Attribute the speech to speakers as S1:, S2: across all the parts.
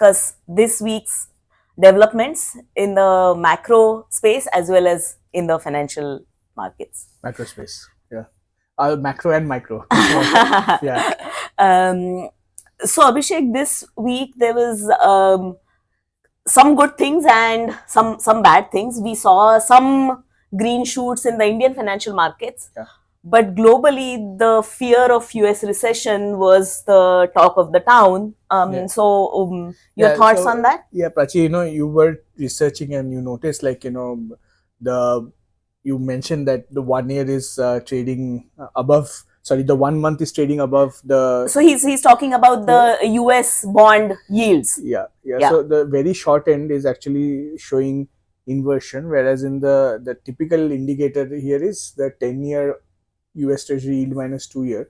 S1: discuss this week's developments in the macro space as well as in the financial markets.
S2: Macro space, yeah. Macro and micro. Yeah.
S1: So Abhishek, this week there was some good things and some bad things. We saw some green shoots in the Indian financial markets.
S2: Yeah.
S1: But globally, the fear of US recession was the talk of the town. So, your thoughts on that?
S2: Yeah, Prachi, you were researching and you noticed, you mentioned that the 1 year is trading above. Sorry, the 1 month is trading above the.
S1: So he's talking about the US bond yields.
S2: Yeah. So the very short end is actually showing inversion, whereas in the typical indicator here is the 10-year US Treasury yield minus 2 year,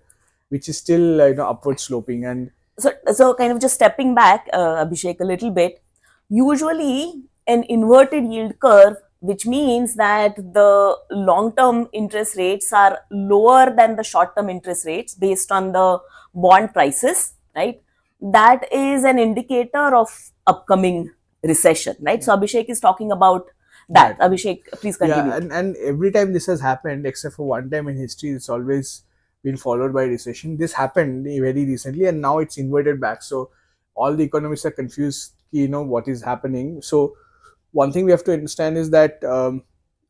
S2: which is still upward sloping. And
S1: so kind of just stepping back, Abhishek, a little bit. Usually, an inverted yield curve, which means that the long-term interest rates are lower than the short-term interest rates based on the bond prices, right? That is an indicator of upcoming recession, right? So Abhishek is talking about that. Abhishek, please continue.
S2: Yeah, and every time this has happened, except for one time in history, it's always been followed by recession. This happened very recently, and now it's inverted back. So all the economists are confused, what is happening. So one thing we have to understand is that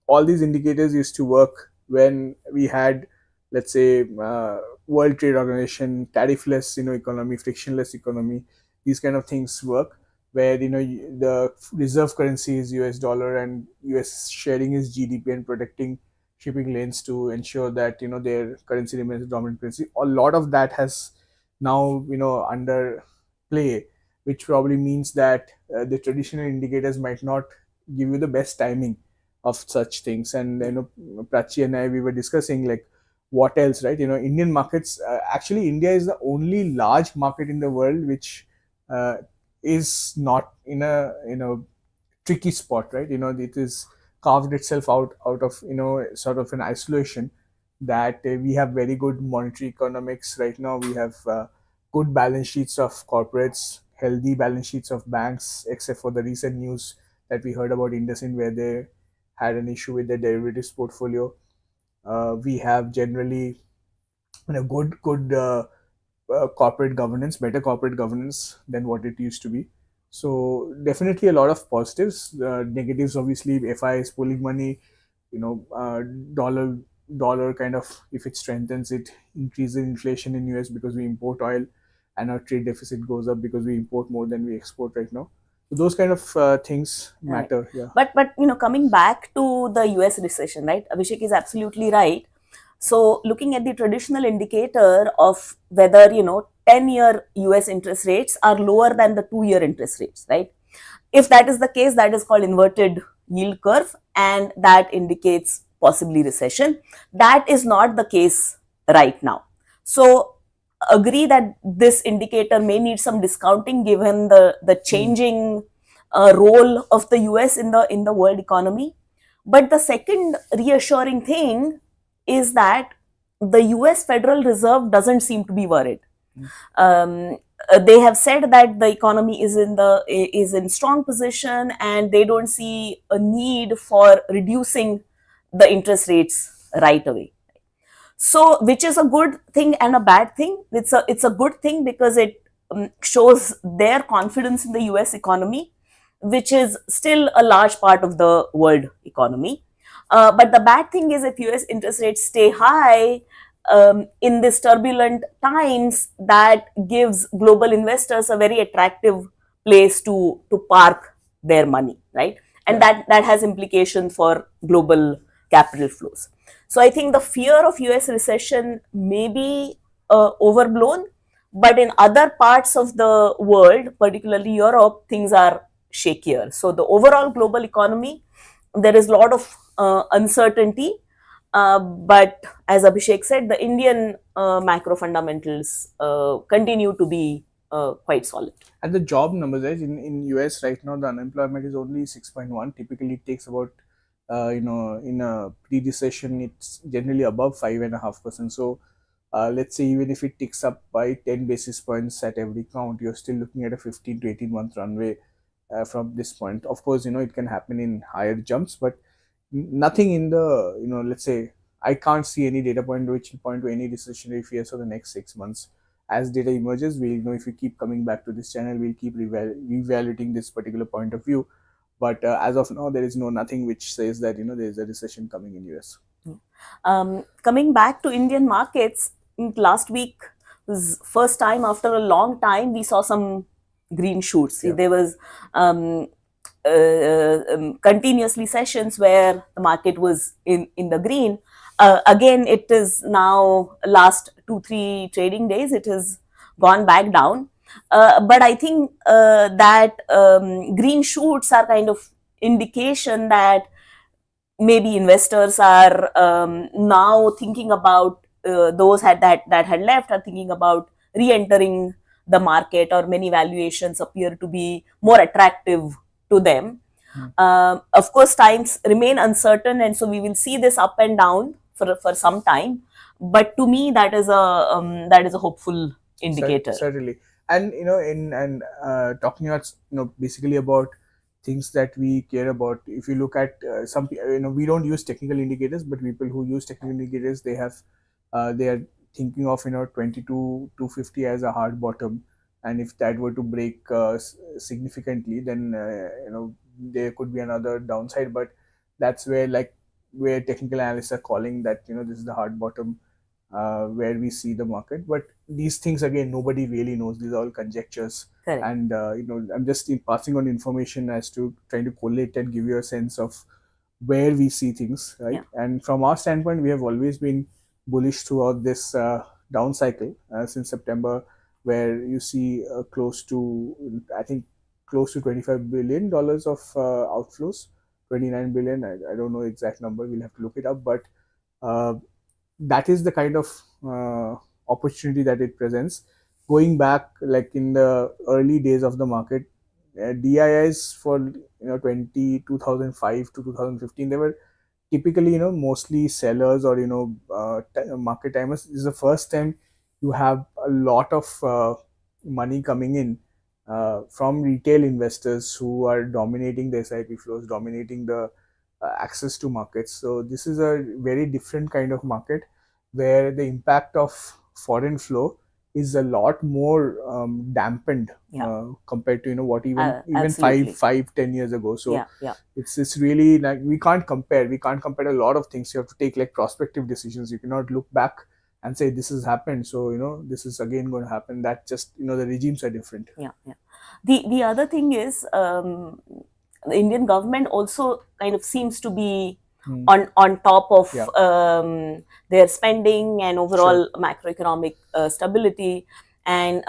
S2: all these indicators used to work when we had, let's say, World Trade Organization, tariffless, economy, frictionless economy. These kind of things work, where the reserve currency is US dollar and US sharing is GDP and protecting shipping lanes to ensure that their currency remains the dominant currency. A lot of that has now under play, which probably means that the traditional indicators might not give you the best timing of such things. And Prachi and I, we were discussing like what else, right? Indian markets, actually India is the only large market in the world which is not in a tricky spot, right? It is carved itself out of sort of an isolation, that we have very good monetary economics right now. We have good balance sheets of corporates, healthy balance sheets of banks, except for the recent news that we heard about IndusInd, where they had an issue with their derivatives portfolio. We have generally good corporate governance, better corporate governance than what it used to be. So definitely a lot of positives. Negatives, obviously, FI is pulling money. Dollar kind of, if it strengthens, it increases inflation in US because we import oil, and our trade deficit goes up because we import more than we export right now. So those kind of things matter.
S1: Right. Yeah. But coming back to the US recession, right? Abhishek is absolutely right. So looking at the traditional indicator of whether 10-year US interest rates are lower than the 2-year interest rates, right? If that is the case, that is called inverted yield curve, and that indicates possibly recession. That is not the case right now. So agree that this indicator may need some discounting given the changing role of the US in the world economy. But the second reassuring thing is that the US Federal Reserve doesn't seem to be worried. They have said that the economy is in strong position, and they don't see a need for reducing the interest rates right away. So, which is a good thing and a bad thing. It's a good thing because it shows their confidence in the US economy, which is still a large part of the world economy. But the bad thing is, if US interest rates stay high in these turbulent times, that gives global investors a very attractive place to park their money, right? And that has implications for global capital flows. So I think the fear of US recession may be overblown, but in other parts of the world, particularly Europe, things are shakier. So the overall global economy, there is a lot of uncertainty. But as Abhishek said, the Indian macro fundamentals continue to be quite solid.
S2: And the job numbers, right? In US right now, the unemployment is only 6.1. Typically, it takes about, in a pre-recession, it's generally above 5.5%. So let's say even if it ticks up by 10 basis points at every count, you're still looking at a 15 to 18 month runway from this point. Of course, it can happen in higher jumps, but nothing in the, let's say, I can't see any data point which will point to any recessionary fears for the next 6 months. As data emerges, we'll know. If we keep coming back to this channel, we'll keep reevaluating this particular point of view. But as of now, there is nothing which says that there is a recession coming in US.
S1: Coming back to Indian markets, last week was first time after a long time we saw some green shoots.
S2: Yeah.
S1: There was continuously sessions where the market was in the green. Again, it is now last 2-3 trading days, it has gone back down. But I think that green shoots are kind of indication that maybe investors are now thinking about those that had left are thinking about re-entering the market, or many valuations appear to be more attractive to them. Of course, times remain uncertain, and so we will see this up and down for some time. But to me, that is a hopeful indicator.
S2: Certainly. And talking about basically about things that we care about. If you look at some, we don't use technical indicators, but people who use technical indicators, they are thinking of 22 250 as a hard bottom, and if that were to break significantly, then there could be another downside. But that's where technical analysts are calling that this is the hard bottom where we see the market. But these things, again, nobody really knows. These are all conjectures.
S1: Correct.
S2: And I'm just passing on information as to trying to collate and give you a sense of where we see things, right?
S1: Yeah.
S2: And from our standpoint, we have always been bullish throughout this down cycle since September, where you see close to $25 billion of outflows, 29 billion. I don't know exact number. We'll have to look it up, but that is the kind of opportunity that it presents. Going back, like in the early days of the market, DIIs for 2005 to 2015, they were typically mostly sellers or market timers. This is the first time you have a lot of money coming in from retail investors who are dominating the SIP flows, dominating the access to markets. So this is a very different kind of market where the impact of foreign flow is a lot more dampened compared to what even
S1: Absolutely.
S2: 5-10 years ago. So
S1: yeah.
S2: it's really like we can't compare a lot of things. You have to take like prospective decisions. You cannot look back and say this has happened, so this is again going to happen. That just the regimes are different.
S1: Yeah. The other thing is the Indian government also kind of seems to be on top of their spending and overall macroeconomic stability. And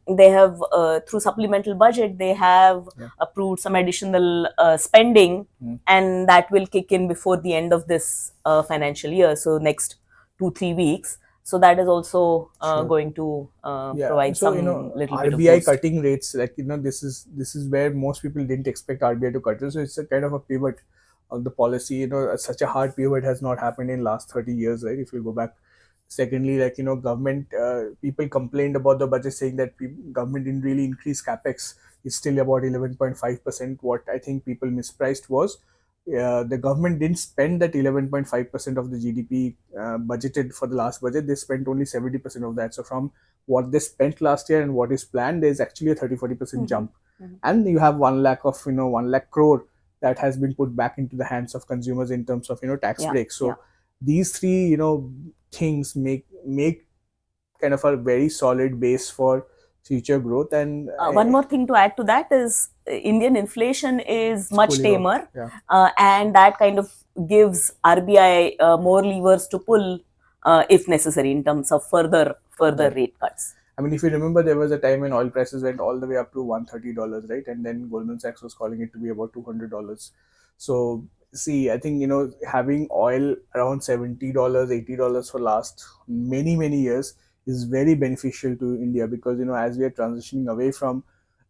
S1: they have through supplemental budget, they have approved some additional spending, and that will kick in before the end of this financial year, so next 2-3 weeks. So that is also going to provide some little bit of
S2: RBI
S1: boost.
S2: cutting rates, like this is where most people didn't expect RBI to cut. So it's a kind of a pivot of the policy. Such a hard pivot has not happened in last 30 years, right? If you go back. Secondly, like government people complained about the budget, saying that government didn't really increase capex. It's still about 11.5%. What I think people mispriced was the government didn't spend that 11.5% of the GDP budgeted for the last budget. They spent only 70% of that. So from what they spent last year and what is planned, there's actually a 30-40% jump. And you have 1 lakh of 1 lakh crore that has been put back into the hands of consumers in terms of tax breaks. So these three things make kind of a very solid base for future growth. And
S1: one more thing to add to that is Indian inflation is much tamer, and that kind of gives RBI more levers to pull if necessary in terms of further rate cuts.
S2: I mean, if you remember, there was a time when oil prices went all the way up to $130, right? And then Goldman Sachs was calling it to be about $200. So see, I think having oil around $70, $80 for last many years is very beneficial to India, because as we are transitioning away from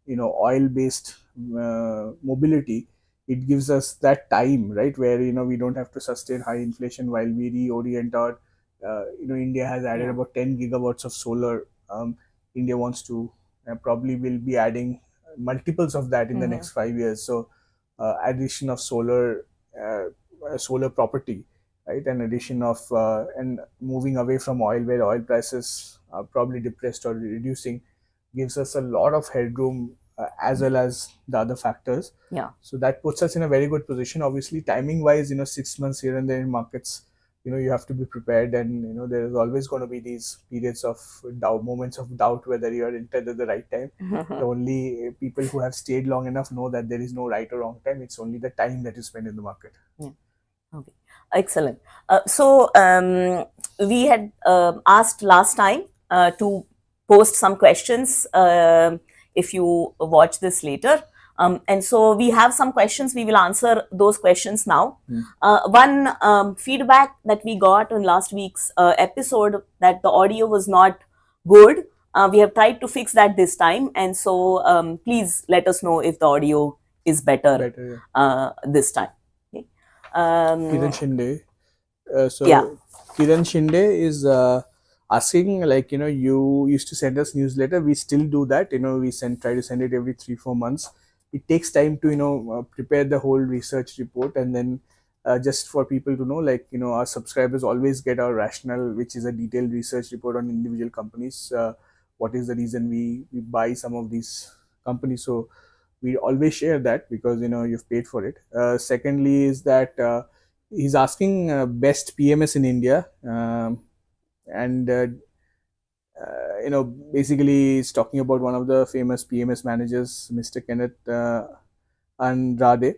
S2: oil based mobility, it gives us that time, right, where we don't have to sustain high inflation while we reorient our India has added about 10 gigawatts of solar. India wants to probably will be adding multiples of that in the next 5 years. So addition of solar property, right, and addition of and moving away from oil, where oil prices are probably depressed or reducing, gives us a lot of headroom, as well as the other factors.
S1: Yeah.
S2: So that puts us in a very good position. Obviously, timing wise, 6 months here and there in markets, you have to be prepared, and there is always going to be these periods of doubt, moments of doubt, whether you are entered at the right time. The only people who have stayed long enough know that there is no right or wrong time. It's only the time that you spend in the market.
S1: Yeah. Okay. Excellent. So we had asked last time to post some questions if you watch this later. And so we have some questions. We will answer those questions now. One feedback that we got on last week's episode, that the audio was not good. We have tried to fix that this time. And so please let us know if the audio is better this time. Okay.
S2: Kiran Shinde.
S1: Yeah.
S2: Kiran Shinde is asking, like, you used to send us newsletter. We still do that. We try to send it every 3-4 months. It takes time to prepare the whole research report, and then just for people to know, like, our subscribers always get our rationale, which is a detailed research report on individual companies. What is the reason we buy some of these companies? So we always share that, because you've paid for it. Secondly is that he's asking best PMS in India, and basically he's talking about one of the famous PMS managers, Mr. Kenneth Andrade.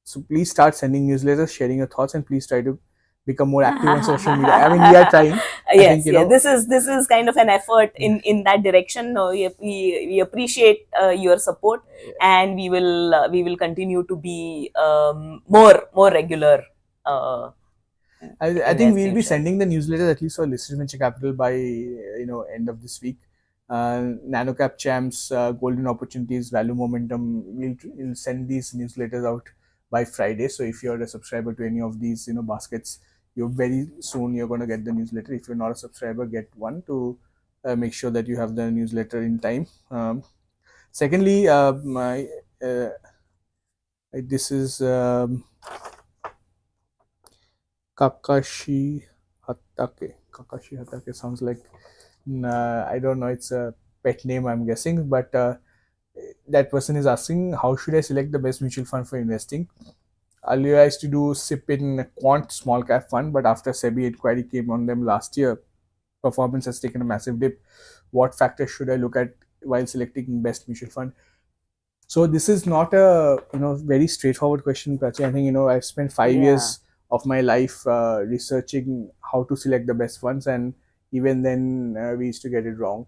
S2: So please start sending newsletters, sharing your thoughts, and please try to become more active on social media. I mean, we are trying.
S1: Yes, this is kind of an effort in that direction. We appreciate your support, and we will continue to be more regular.
S2: I think we'll be sending the newsletter at least for listed venture capital by end of this week. Nanocap champs, golden opportunities, value momentum. We'll send these newsletters out by Friday. So if you're a subscriber to any of these baskets, very soon you're going to get the newsletter. If you're not a subscriber, get one to make sure that you have the newsletter in time. Secondly, this is Kakashi Hatake. Kakashi Hatake sounds like, I don't know, it's a pet name, I'm guessing, but that person is asking, how should I select the best mutual fund for investing? Earlier I used to do SIP in quant small cap fund, but after SEBI inquiry came on them last year, performance has taken a massive dip. What factors should I look at while selecting best mutual fund? So this is not a very straightforward question, Prachi. I think I've spent 5 years of my life researching how to select the best funds, and even then we used to get it wrong.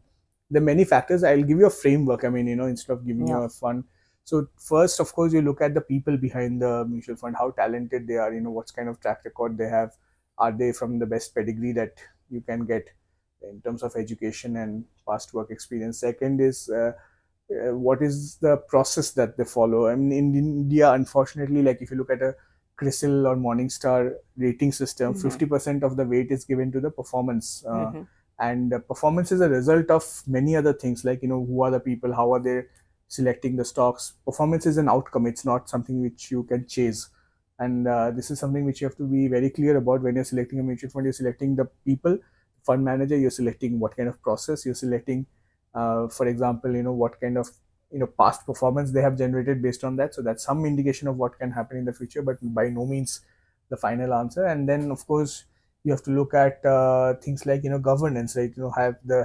S2: There are many factors. I'll give you a framework. I mean, instead of giving you a fund. So first, of course, you look at the people behind the mutual fund, how talented they are, what kind of track record they have. Are they from the best pedigree that you can get in terms of education and past work experience? Second is what is the process that they follow. I mean, in India, unfortunately, like if you look at a CRISIL or Morningstar rating system, 50% of the weight is given to the performance. And performance is a result of many other things, like, who are the people, how are they selecting the stocks. Performance is an outcome. It's not something which you can chase. And this is something which you have to be very clear about when you're selecting a mutual fund. You're selecting the people, fund manager, you're selecting what kind of process, you're selecting, for example, what kind of past performance they have generated based on that. So that's some indication of what can happen in the future, but by no means the final answer. And then, of course, you have to look at things like governance, right?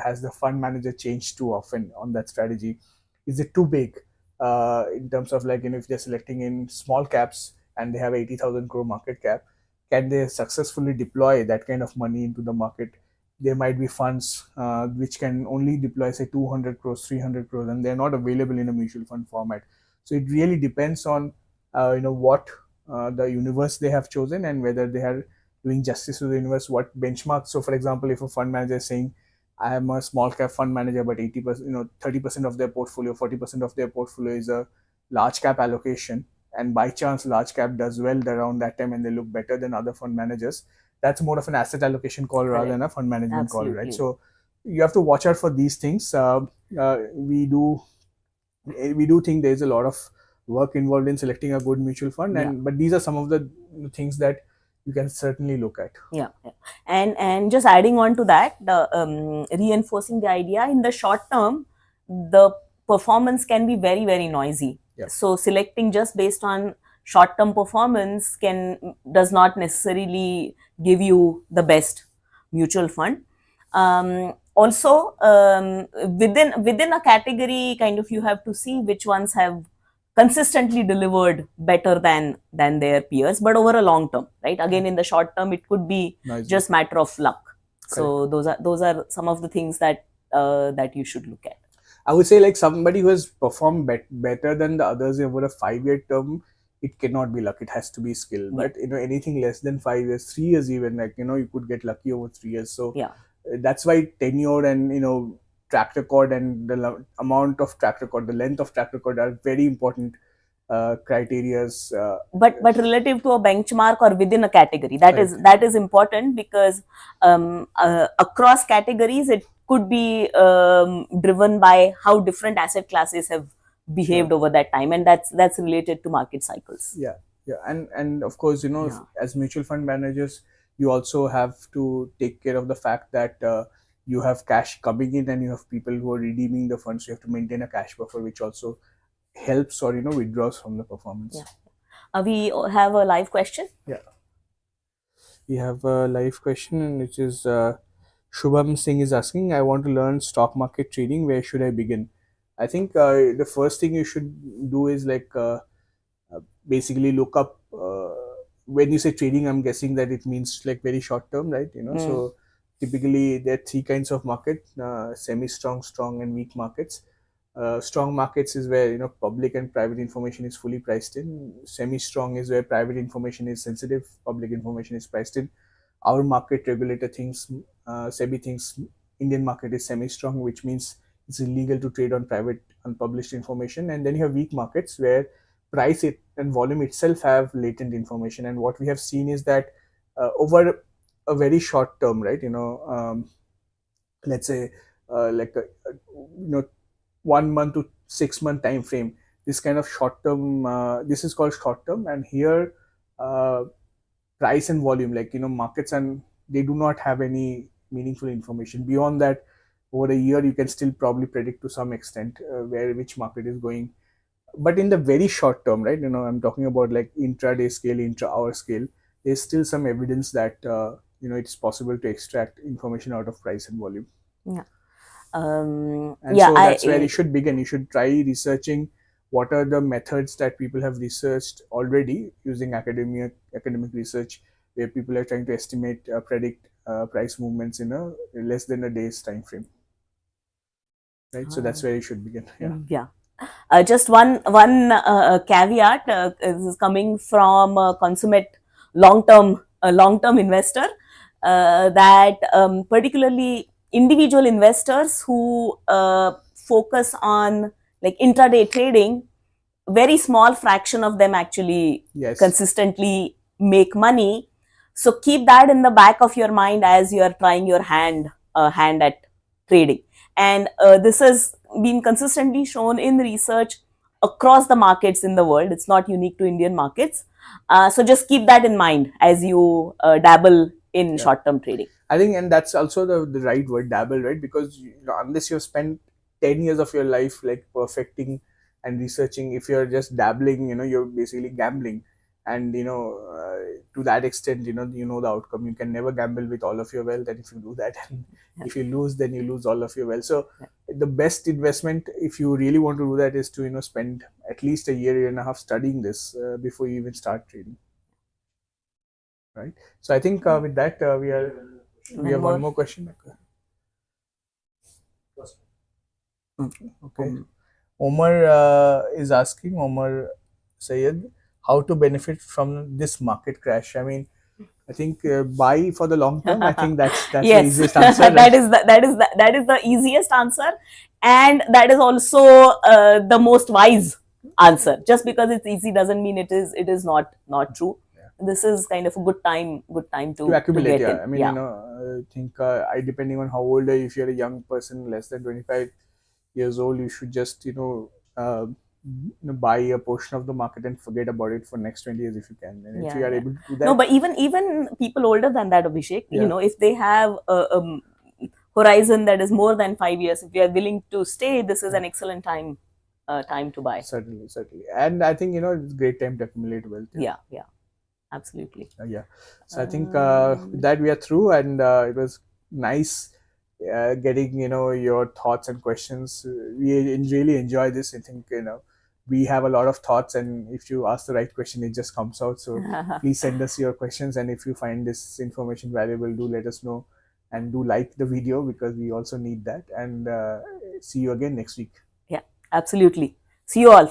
S2: Has the fund manager changed too often on that strategy? Is it too big in terms of, like, if they're selecting in small caps and they have 80,000 crore market cap, can they successfully deploy that kind of money into the market? There might be funds which can only deploy, say, 200 crores, 300 crores, and they're not available in a mutual fund format. So it really depends on what the universe they have chosen, and whether they are doing justice to the universe, what benchmarks. So for example, if a fund manager is saying, I am a small cap fund manager, but 80%, 30% of their portfolio, 40% of their portfolio is a large cap allocation, and by chance large cap does well around that time and they look better than other fund managers, that's more of an asset allocation call rather than a fund management call, right?
S1: Absolutely.
S2: So you have to watch out for these things. We do think there is a lot of work involved in selecting a good mutual fund, and but these are some of the things that you can certainly look at.
S1: Yeah. And just adding on to that, reinforcing the idea, in the short term, the performance can be very, very noisy. So selecting just based on short term performance does not necessarily give you the best mutual fund. Also, within a category, kind of, you have to see which ones have consistently delivered better than their peers, but over a long term, right? Again, in the short term, it could be just matter of luck. So those are some of the things that that you should look at.
S2: I would say, like, somebody who has performed better than the others over a 5-year term, it cannot be luck. It has to be skill. But anything less than 5 years, 3 years even, like, you could get lucky over 3 years. So that's why tenure and track record and the amount of track record, the length of track record are very important criterias.
S1: But relative to a benchmark or within a category, that is important, because across categories it could be driven by how different asset classes have behaved over that time, and that's related to market cycles.
S2: And of course, as mutual fund managers, you also have to take care of the fact that you have cash coming in and you have people who are redeeming the funds. So you have to maintain a cash buffer, which also helps or withdraws from the performance.
S1: We have a live question.
S2: We have a live question, which is Shubham Singh is asking, I want to learn stock market trading. Where should I begin? I think the first thing you should do is basically look up. When you say trading, I'm guessing that it means like very short term, right? So typically there are 3 kinds of market: semi-strong, strong, and weak markets. Strong markets is where public and private information is fully priced in. Semi-strong is where private information is sensitive, public information is priced in. Our market regulator thinks, SEBI thinks, Indian market is semi-strong, which means it's illegal to trade on private unpublished information. And then you have weak markets where price and volume itself have latent information. And what we have seen is that over a very short term, right? Let's say like 1 month to 6 month time frame, this kind of short term, this is called short term. And here price and volume, markets, and they do not have any meaningful information beyond that. Over a year you can still probably predict to some extent which market is going. But in the very short term, right, I'm talking about like intraday scale, intra-hour scale, there's still some evidence that it's possible to extract information out of price and volume. So that's where you should begin. You should try researching what are the methods that people have researched already using academic research, where people are trying to estimate, predict price movements in a less than a day's time frame. Right, so that's where you should begin.
S1: Just one caveat. This is coming from a consummate long-term investor, that particularly individual investors who focus on like intraday trading, very small fraction of them actually consistently make money. So keep that in the back of your mind as you are trying your hand at trading. And this has been consistently shown in research across the markets in the world. It's not unique to Indian markets. So just keep that in mind as you dabble in short-term trading.
S2: I think, and that's also the right word, dabble, right? Because unless you've spent 10 years of your life like perfecting and researching, if you're just dabbling, you're basically gambling. And to that extent, you know the outcome. You can never gamble with all of your wealth, and if you do that, and if you lose, then you lose all of your wealth. So the best investment, if you really want to do that, is to spend at least a year and a half studying this before you even start trading. Right. So I think with that we have one more question. Okay. Omar is asking, Omar Sayed, how to benefit from this market crash. I mean, I think buy for the long term. I think that's the easiest answer. Right?
S1: that is the easiest answer, and that is also the most wise answer. Just because it's easy doesn't mean it is not true. this is kind of a good time
S2: To accumulate,
S1: get
S2: yeah.
S1: in.
S2: I mean,
S1: Yeah.
S2: I think I depending on how old are you, if you're a young person less than 25 years old, you should just buy a portion of the market and forget about it for next 20 years if you can. And if
S1: Yeah,
S2: you are
S1: yeah.
S2: able to do
S1: No,
S2: that,
S1: but even people older than that, Abhishek,
S2: yeah,
S1: if they have a horizon that is more than 5 years, if they are willing to stay, this is
S2: yeah,
S1: an excellent time to buy.
S2: certainly, certainly. And I think it's a great time to accumulate wealth. Yeah.
S1: Yeah, yeah, absolutely.
S2: Yeah. So I think with
S1: Um,
S2: that we are through, and it was nice getting your thoughts and questions. We really enjoy this. I think we have a lot of thoughts, and if you ask the right question, it just comes out. So please send us your questions, and if you find this information valuable, do let us know, and do like the video because we also need that. And see you again next week.
S1: yeah, absolutely. See you all.